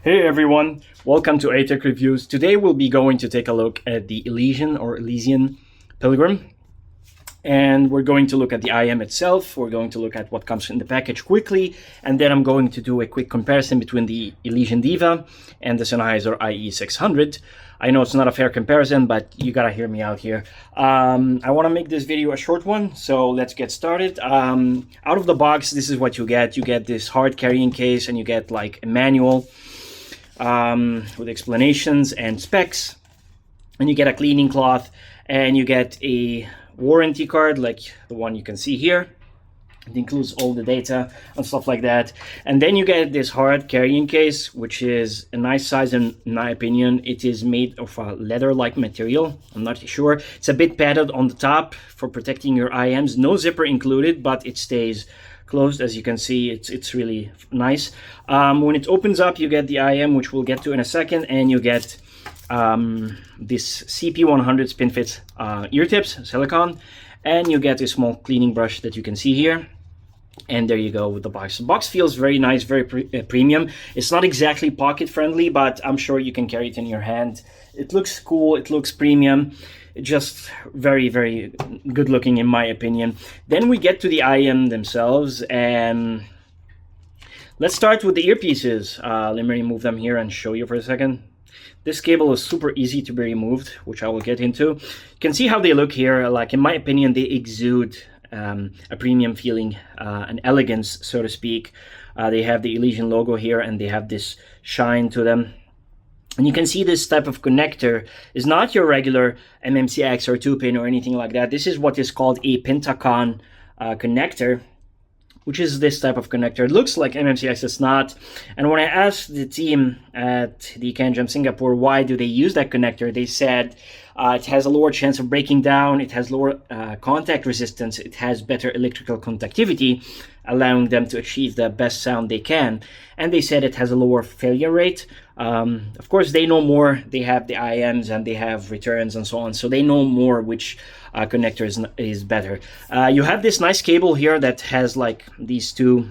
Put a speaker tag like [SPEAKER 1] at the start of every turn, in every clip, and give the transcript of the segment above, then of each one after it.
[SPEAKER 1] Hey everyone, welcome to ATech Reviews. Today we'll be going to take a look at the Elysian Pilgrim. And we're going to look at the IM itself, we're going to look at what comes in the package quickly, and then I'm going to do a quick comparison between the Elysian DIVA and the Sennheiser IE600. I know it's not a fair comparison, but you gotta hear me out here. I wanna make this video a short one, so let's get started. Out of the box, this is what you get. You get this hard carrying case, and you get like a manual with explanations and specs, and you get a cleaning cloth, and you get a warranty card like the one you can see here. It includes all the data and stuff like that, and then you get this hard carrying case, which is a nice size in my opinion. It is made of a leather-like material. I'm not sure, it's a bit padded on the top for protecting your IMs. No zipper included, but it stays closed. As you can see, it's really nice. When it opens up, you get the IM, which we'll get to in a second, and you get this CP100 spin fit ear tips, silicone, and you get a small cleaning brush that you can see here. And there you go with the box. The box feels very nice, very premium. It's not exactly pocket friendly, but I'm sure you can carry it in your hand. It looks cool, it looks premium. Just very, very good looking in my opinion. Then we get to the IM themselves, and let's start with the earpieces. Let me remove them here and show you for a second. This cable is super easy to be removed, which I will get into. You can see how they look here. Like, in my opinion, they exude a premium feeling, an elegance, so to speak. They have the Elysian logo here, and they have this shine to them. And you can see this type of connector is not your regular MMCX or 2-pin or anything like that. This is what is called a Pentacon connector, which is this type of connector. It looks like MMCX, it's not. And when I asked the team at the CanJam Singapore why do they use that connector, they said it has a lower chance of breaking down, it has lower contact resistance, it has better electrical conductivity, allowing them to achieve the best sound they can. And they said it has a lower failure rate. Of course, they know more. They have the IMs and they have returns and so on, so they know more which connector is better. You have this nice cable here that has like these two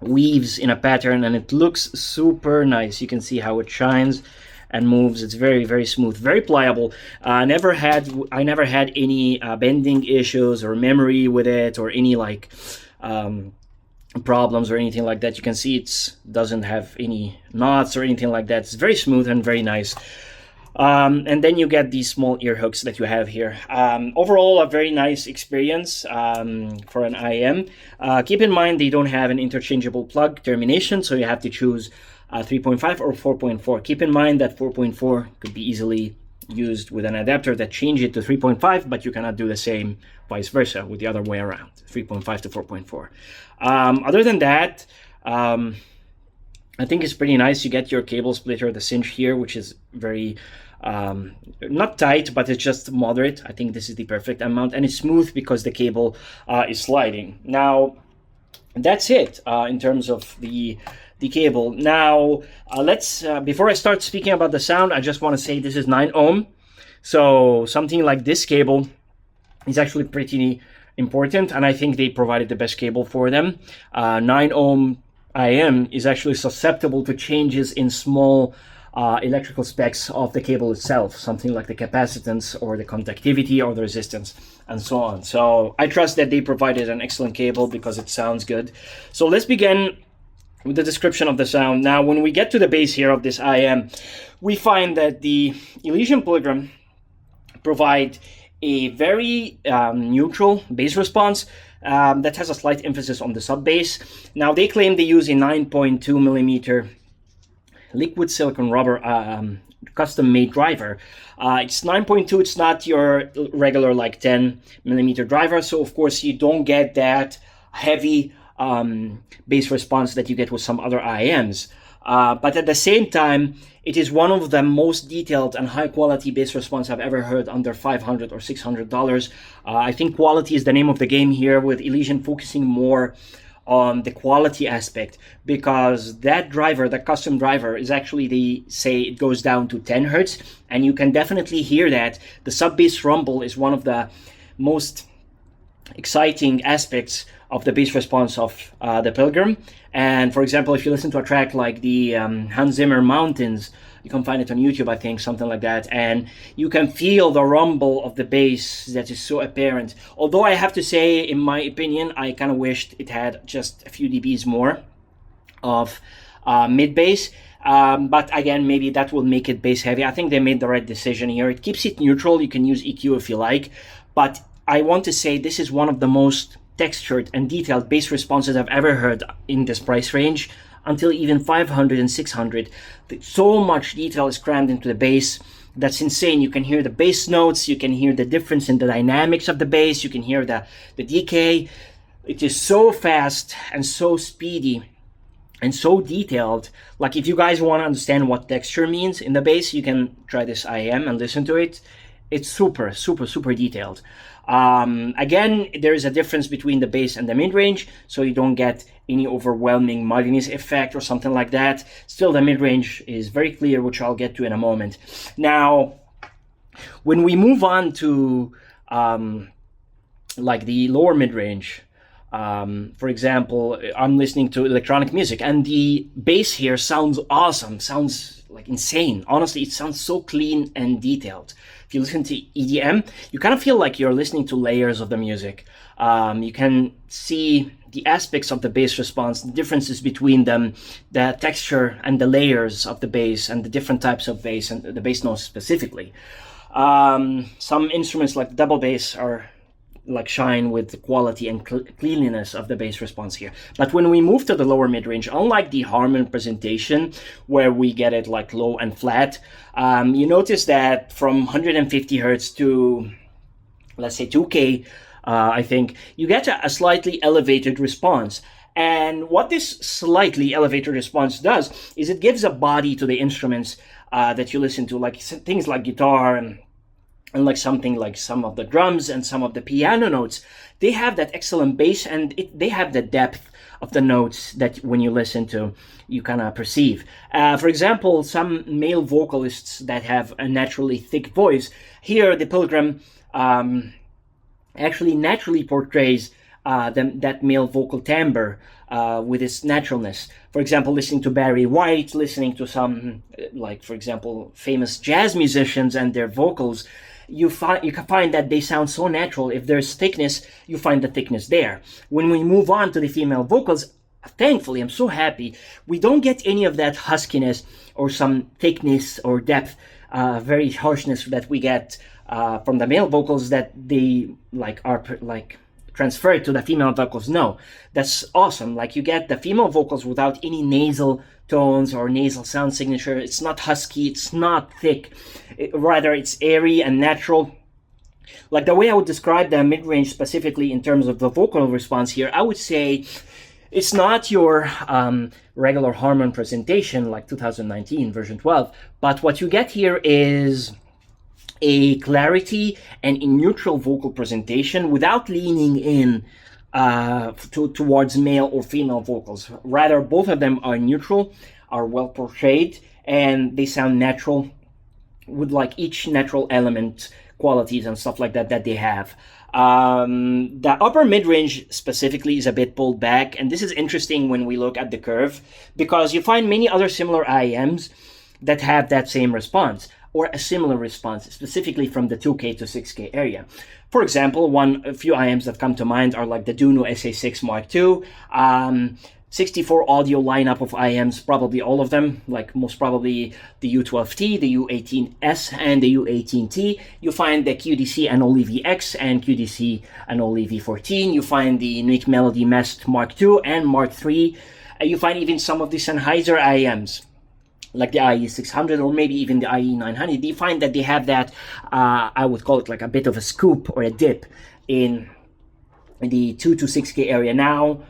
[SPEAKER 1] weaves in a pattern, and it looks super nice. You can see how it shines and moves. It's very, very smooth, very pliable. I never had any bending issues or memory with it, or any like problems or anything like that. You can see it doesn't have any knots or anything like that. It's very smooth and very nice. And then you get these small ear hooks that you have here. Overall, a very nice experience for an IM. Keep in mind they don't have an interchangeable plug termination, so you have to choose 3.5 or 4.4. Keep in mind that 4.4 could be easily used with an adapter that change it to 3.5, but you cannot do the same vice versa with the other way around, 3.5 to 4.4. Other than that, I think it's pretty nice. You get your cable splitter, the cinch here, which is very not tight, but it's just moderate. I think this is the perfect amount, and it's smooth because the cable is sliding. Now that's it in terms of the cable. Now let's before I start speaking about the sound, I just want to say this is 9 ohm, so something like this cable is actually pretty important, and I think they provided the best cable for them. 9 ohm IM is actually susceptible to changes in small electrical specs of the cable itself, something like the capacitance or the conductivity or the resistance and so on. So I trust that they provided an excellent cable because it sounds good. So let's begin with the description of the sound. Now, when we get to the base here of this IM, we find that the Elysian Pilgrim provide a very neutral bass response that has a slight emphasis on the sub bass. Now, they claim they use a 9.2 millimeter liquid silicone rubber custom made driver. It's 9.2, it's not your regular like 10 millimeter driver, so of course you don't get that heavy bass response that you get with some other IMs. But at the same time, it is one of the most detailed and high quality bass response I've ever heard under $500 or $600. I think quality is the name of the game here, with Elysian focusing more on the quality aspect, because that driver, that custom driver, is actually, they say it goes down to 10 hertz, and you can definitely hear that. The sub bass rumble is one of the most exciting aspects of the bass response of the Pilgrim. And for example, if you listen to a track like the Hans Zimmer Mountains, you can find it on YouTube, I think, something like that, and you can feel the rumble of the bass that is so apparent. Although I have to say, in my opinion, I kind of wished it had just a few dBs more of mid bass. But again, maybe that will make it bass heavy. I think they made the right decision here. It keeps it neutral. You can use EQ if you like, but I want to say this is one of the most textured and detailed bass responses I've ever heard in this price range, until even 500 and 600. So much detail is crammed into the bass. That's insane. You can hear the bass notes, you can hear the difference in the dynamics of the bass, you can hear the decay. It is so fast and so speedy and so detailed. Like, if you guys want to understand what texture means in the bass, you can try this IEM and listen to it. It's super, super, super detailed. Again, there is a difference between the bass and the mid-range, so you don't get any overwhelming muddiness effect or something like that. Still, the mid-range is very clear, which I'll get to in a moment. Now, when we move on to like the lower mid-range, for example, I'm listening to electronic music and the bass here sounds awesome, sounds like insane. Honestly, it sounds so clean and detailed. If you listen to EDM, you kind of feel like you're listening to layers of the music. You can see the aspects of the bass response, the differences between them, the texture and the layers of the bass and the different types of bass and the bass notes specifically. Some instruments like double bass are like shine with the quality and cleanliness of the bass response here. But when we move to the lower mid-range, unlike the Harman presentation where we get it like low and flat, you notice that from 150 hertz to, let's say, 2K, I think, you get a slightly elevated response. And what this slightly elevated response does is it gives a body to the instruments that you listen to, like things like guitar and like something like some of the drums and some of the piano notes. They have that excellent bass, and they have the depth of the notes that when you listen to, you kind of perceive. For example, some male vocalists that have a naturally thick voice, here the Pilgrim actually naturally portrays that male vocal timbre with its naturalness. For example, listening to Barry White, listening to some, like, for example, famous jazz musicians and their vocals, you can find that they sound so natural. If there's thickness, you find the thickness there. When we move on to the female vocals, thankfully, I'm so happy, we don't get any of that huskiness or some thickness or depth, very harshness that we get from the male vocals that they are transferred to the female vocals. No, that's awesome. Like, you get the female vocals without any nasal tones or nasal sound signature. It's not husky, it's not thick. Rather, it's airy and natural. Like, the way I would describe the mid-range specifically in terms of the vocal response here, I would say it's not your regular Harman presentation like 2019 version 12, but what you get here is a clarity and a neutral vocal presentation without leaning in towards male or female vocals. Rather, both of them are neutral, are well portrayed, and they sound natural with like each natural element qualities and stuff like that that they have. The upper mid-range specifically is a bit pulled back, and this is interesting when we look at the curve, because you find many other similar IEMs that have that same response or a similar response, specifically from the 2K to 6K area. For example, a few IEMs that come to mind are like the Duno SA6 Mark II, 64 audio lineup of IEMs, probably all of them, like most probably the U12T, the U18S, and the U18T. You find the QDC Anole VX and QDC Anole V14. You find the Nuik Melody Mest Mark II and Mark III. You find even some of the Sennheiser IEMs, like the IE600 or maybe even the IE900. You find that they have that, I would call it like a bit of a scoop or a dip in the 2 to 6K area. Now,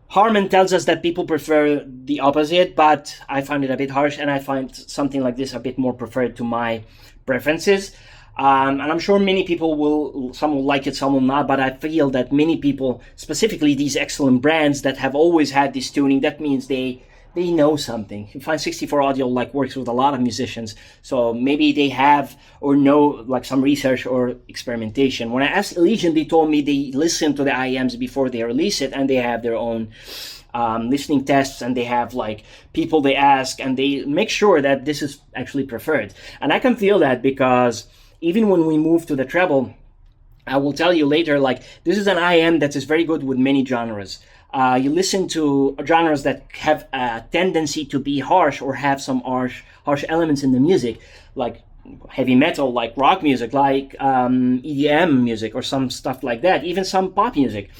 [SPEAKER 1] Harman tells us that people prefer the opposite, but I find it a bit harsh, and I find something like this a bit more preferred to my preferences. And I'm sure many people some will like it, some will not, but I feel that many people, specifically these excellent brands that have always had this tuning, that means they they know something. You find 64 Audio like works with a lot of musicians, so maybe they have or know like some research or experimentation. When I asked Elysian, they told me they listen to the IEMs before they release it, and they have their own listening tests, and they have like people they ask, and they make sure that this is actually preferred. And I can feel that, because even when we move to the treble, I will tell you later, like this is an IM that is very good with many genres. You listen to genres that have a tendency to be harsh or have some harsh elements in the music, like heavy metal, like rock music, like EDM music or some stuff like that, even some pop music.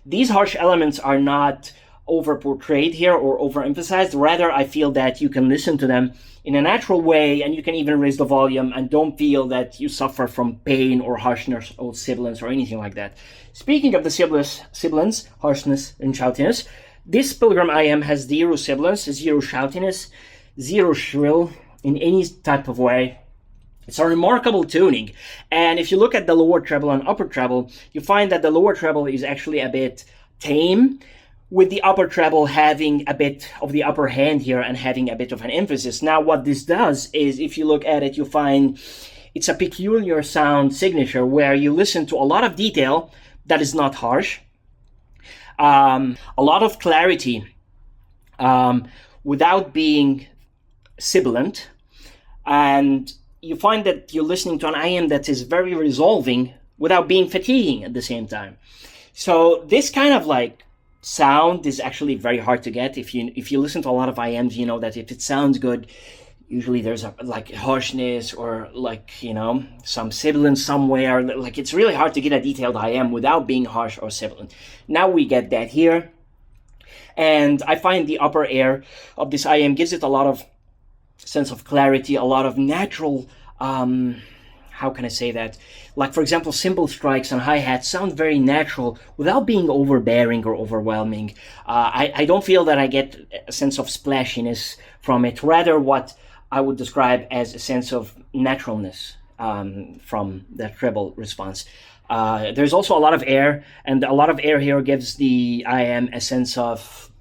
[SPEAKER 1] These harsh elements are not over-portrayed here or overemphasized. Rather, I feel that you can listen to them in a natural way, and you can even raise the volume and don't feel that you suffer from pain or harshness or sibilance or anything like that. Speaking of the sibilance, harshness and shoutiness, this Pilgrim IM has zero sibilance, zero shoutiness, zero shrill in any type of way. It's a remarkable tuning. And if you look at the lower treble and upper treble, you find that the lower treble is actually a bit tame, with the upper treble having a bit of the upper hand here and having a bit of an emphasis. Now, what this does is, if you look at it, you find it's a peculiar sound signature where you listen to a lot of detail that is not harsh, a lot of clarity without being sibilant, and you find that you're listening to an IM that is very resolving without being fatiguing at the same time. So this kind of like sound is actually very hard to get. If you listen to a lot of IMs, you know that if it sounds good, usually there's a like harshness or like, you know, some sibilance somewhere. Like it's really hard to get a detailed IM without being harsh or sibilant. Now we get that here, and I find the upper air of this IM gives it a lot of sense of clarity, a lot of natural how can I say that? Like, for example, cymbal strikes and hi-hats sound very natural without being overbearing or overwhelming. I don't feel that I get a sense of splashiness from it, rather what I would describe as a sense of naturalness from the treble response. There's also a lot of air, and a lot of air here gives the IM a sense of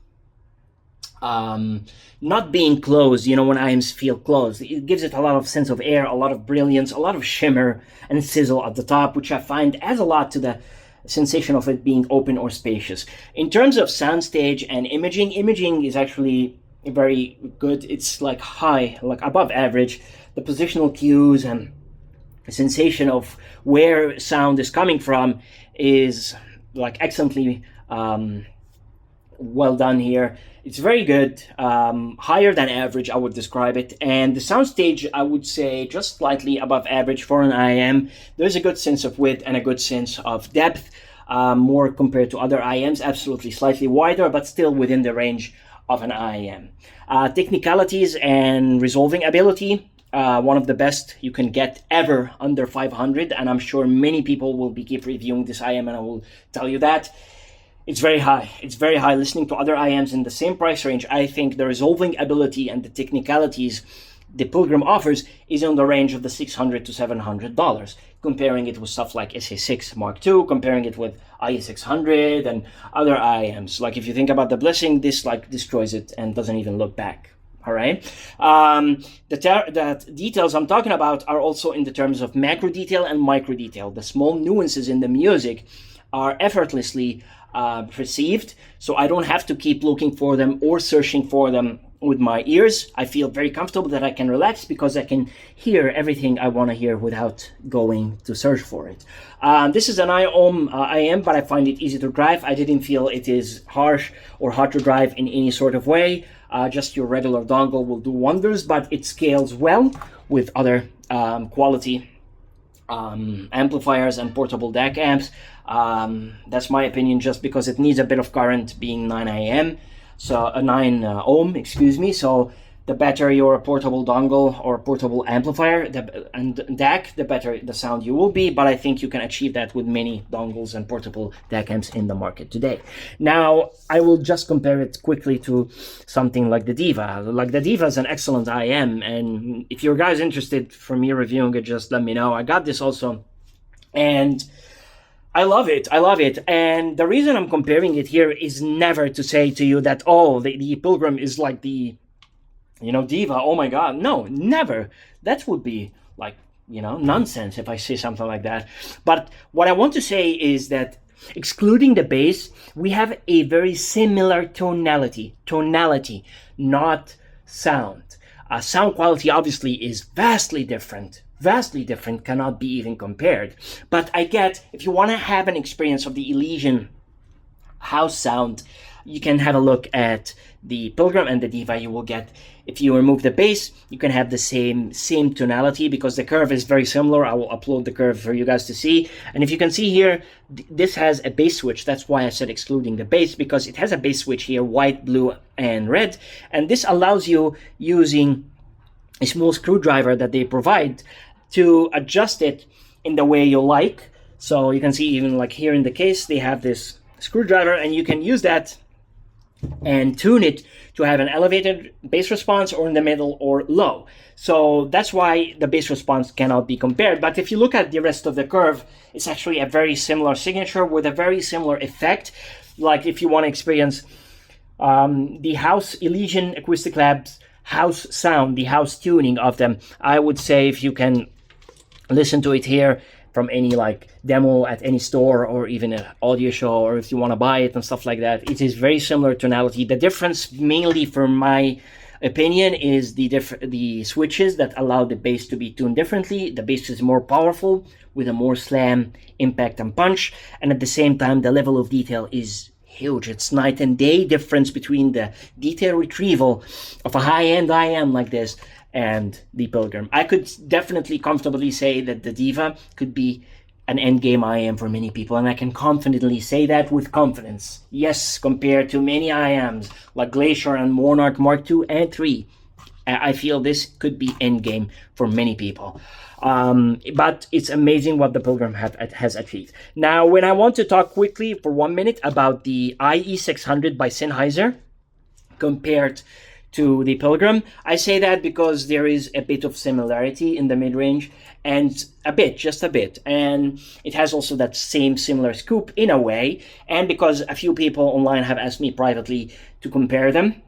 [SPEAKER 1] not being closed. You know, when IMs feel closed, it gives it a lot of sense of air, a lot of brilliance, a lot of shimmer and sizzle at the top, which I find adds a lot to the sensation of it being open or spacious. In terms of soundstage and imaging is actually very good. It's like high, like above average. The positional cues and the sensation of where sound is coming from is like excellently well done here. It's very good, higher than average, I would describe it. And the soundstage, I would say just slightly above average for an IM. There's a good sense of width and a good sense of depth, more compared to other IMs, absolutely slightly wider, but still within the range of an IM. Technicalities and resolving ability, one of the best you can get ever under 500, and I'm sure many people will keep reviewing this IM, and I will tell you that. It's very high. It's very high. Listening to other IMs in the same price range, I think the resolving ability and the technicalities the Pilgrim offers is in the range of the $600 to $700. Comparing it with stuff like SA6 Mark II, comparing it with IE600 and other IMs. Like if you think about the Blessing, this like destroys it and doesn't even look back. All right. The details I'm talking about are also in the terms of macro detail and micro detail. The small nuances in the music are effortlessly perceived, so I don't have to keep looking for them or searching for them with my ears. I feel very comfortable that I can relax because I can hear everything I want to hear without going to search for it. This is an IOM IM, but I find it easy to drive. I didn't feel it is harsh or hard to drive in any sort of way. Just your regular dongle will do wonders, but it scales well with other quality amplifiers and portable DAC amps. That's my opinion, just because it needs a bit of current, being 9 AM, so 9 ohm, excuse me. So the better your portable dongle or portable amplifier and DAC, the better the sound you will be. But I think you can achieve that with many dongles and portable DAC amps in the market today. Now, I will just compare it quickly to something like the Diva. Like the Diva is an excellent IM, and if you guys interested for me reviewing it, just let me know. I got this also, and I love it. I love it. And the reason I'm comparing it here is never to say to you that, oh, the Pilgrim is like the, Diva. Oh my God. No, never. That would be like, nonsense if I say something like that. But what I want to say is that excluding the bass, we have a very similar tonality, not sound. Sound quality obviously is vastly different, cannot be even compared. But I get, if you want to have an experience of the Elysian house sound, you can have a look at the Pilgrim and the Diva. You will get, if you remove the bass, you can have the same tonality because the curve is very similar. I will upload the curve for you guys to see. And if you can see here, this has a bass switch. That's why I said excluding the bass, because it has a bass switch here, white, blue, and red. And this allows you, using a small screwdriver that they provide, to adjust it in the way you like. So you can see even like here in the case, they have this screwdriver, and you can use that and tune it to have an elevated bass response or in the middle or low. So that's why the bass response cannot be compared. But if you look at the rest of the curve, it's actually a very similar signature with a very similar effect. Like if you want to experience the house Elysian Acoustic Labs house sound, the house tuning of them, I would say if you can listen to it here from any like demo at any store or even an audio show, or if you want to buy it and stuff like that, it is very similar tonality. The difference, mainly for my opinion, is the switches that allow the bass to be tuned differently. The bass is more powerful with a more slam, impact, and punch, and at the same time the level of detail is huge. It's night and day difference between the detail retrieval of a high-end IM like this and the Pilgrim. I could definitely comfortably say that the Diva could be an endgame IM for many people, and I can confidently say that with confidence. Yes, compared to many IMs like Glacier and Monarch Mark II and III, I feel this could be endgame for many people. But it's amazing what the Pilgrim has achieved. Now, when I want to talk quickly for 1 minute about the IE600 by Sennheiser compared to the Pilgrim, I say that because there is a bit of similarity in the mid-range, and just a bit, and it has also that same similar scoop in a way, and because a few people online have asked me privately to compare them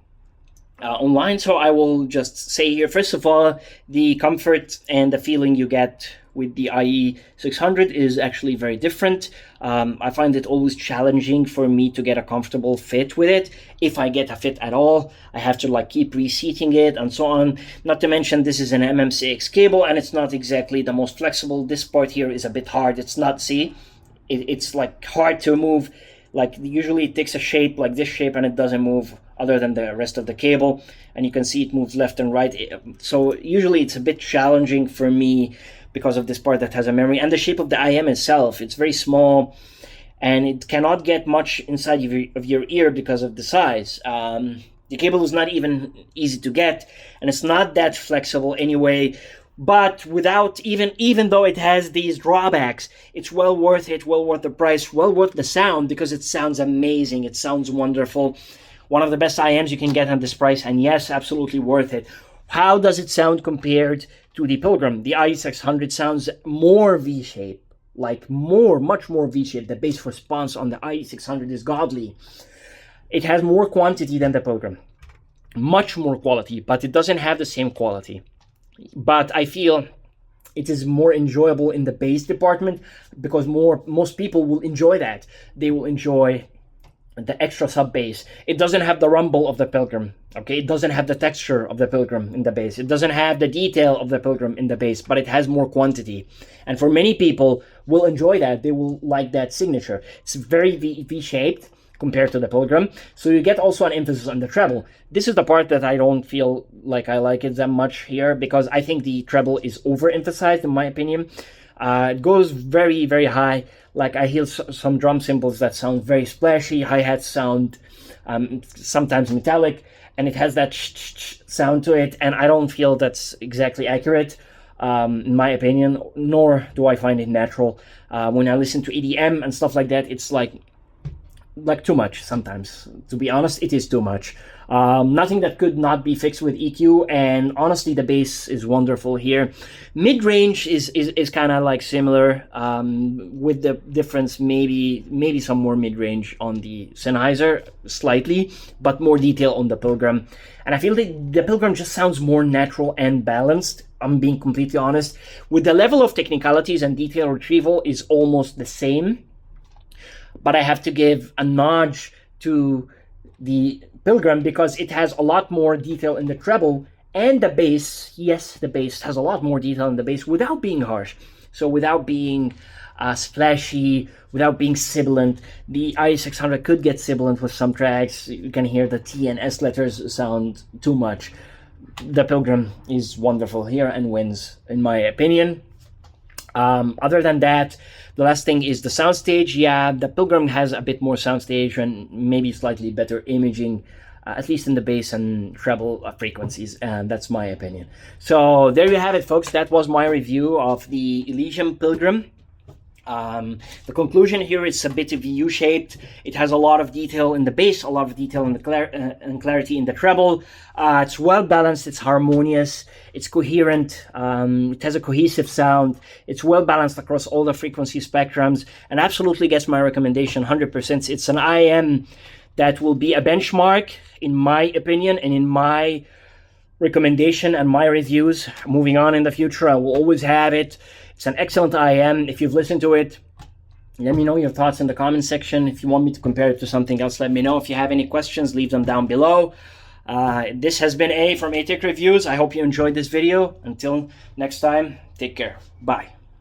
[SPEAKER 1] online, so I will just say here, first of all, the comfort and the feeling you get with the IE600 is actually very different. I find it always challenging for me to get a comfortable fit with it. If I get a fit at all, I have to like keep reseating it and so on. Not to mention this is an MM6 cable and it's not exactly the most flexible. This part here is a bit hard. It's not, see, it's like hard to move. Like usually it takes a shape like this shape and it doesn't move other than the rest of the cable. And you can see it moves left and right. So usually it's a bit challenging for me because of this part that has a memory, and the shape of the IM itself, it's very small and it cannot get much inside of your ear because of the size. The cable is not even easy to get, and it's not that flexible anyway, but without, even though it has these drawbacks, it's well worth it, well worth the price, well worth the sound, because it sounds amazing, it sounds wonderful. One of the best IMs you can get at this price, and yes, absolutely worth it. How does it sound compared to the Pilgrim? The IE600 sounds more V-shaped, like much more V-shaped. The bass response on the IE600 is godly. It has more quantity than the Pilgrim, much more quality, but it doesn't have the same quality. But I feel it is more enjoyable in the bass department because most people will enjoy that. They will enjoy the extra sub bass. It doesn't have the rumble of the Pilgrim, okay? It doesn't have the texture of the Pilgrim in the bass. It doesn't have the detail of the Pilgrim in the bass, but it has more quantity. And for many people will enjoy that. They will like that signature. It's very V-shaped compared to the Pilgrim. So you get also an emphasis on the treble. This is the part that I don't feel like I like it that much here, because I think the treble is overemphasized in my opinion. It goes very, very high. Like I hear some drum cymbals that sound very splashy, hi-hats sound sometimes metallic, and it has that sound to it, and I don't feel that's exactly accurate in my opinion, nor do I find it natural. When I listen to EDM and stuff like that, it's like too much sometimes. To be honest, it is too much. Nothing that could not be fixed with EQ, and honestly, the bass is wonderful here. Mid-range is kind of like similar, with the difference maybe some more mid-range on the Sennheiser, slightly, but more detail on the Pilgrim. And I feel that the Pilgrim just sounds more natural and balanced. I'm being completely honest. With the level of technicalities and detail retrieval is almost the same, but I have to give a nod to the Pilgrim because it has a lot more detail in the treble and the bass. Yes, the bass has a lot more detail in the bass without being harsh. So without being splashy, without being sibilant. The IE600 could get sibilant with some tracks. You can hear the T and S letters sound too much. The Pilgrim is wonderful here and wins, in my opinion. Other than that, the last thing is the Soundstage. Yeah, the Pilgrim has a bit more Soundstage and maybe slightly better imaging, at least in the bass and treble frequencies, and that's my opinion. So there you have it, folks. That was my review of the Elysian Pilgrim. The conclusion here is a bit of U-shaped. It has a lot of detail in the bass, a lot of detail in the clarity in the treble. It's well balanced, it's harmonious, it's coherent, it has a cohesive sound, it's well balanced across all the frequency spectrums, and absolutely gets my recommendation 100%. It's an IM that will be a benchmark, in my opinion, and in my recommendation and my reviews. Moving on in the future, I will always have it. It's an excellent IM. If you've listened to it, let me know your thoughts in the comment section. If you want me to compare it to something else, let me know. If you have any questions, leave them down below. This has been A from A Tech Reviews. I hope you enjoyed this video. Until next time, take care. Bye.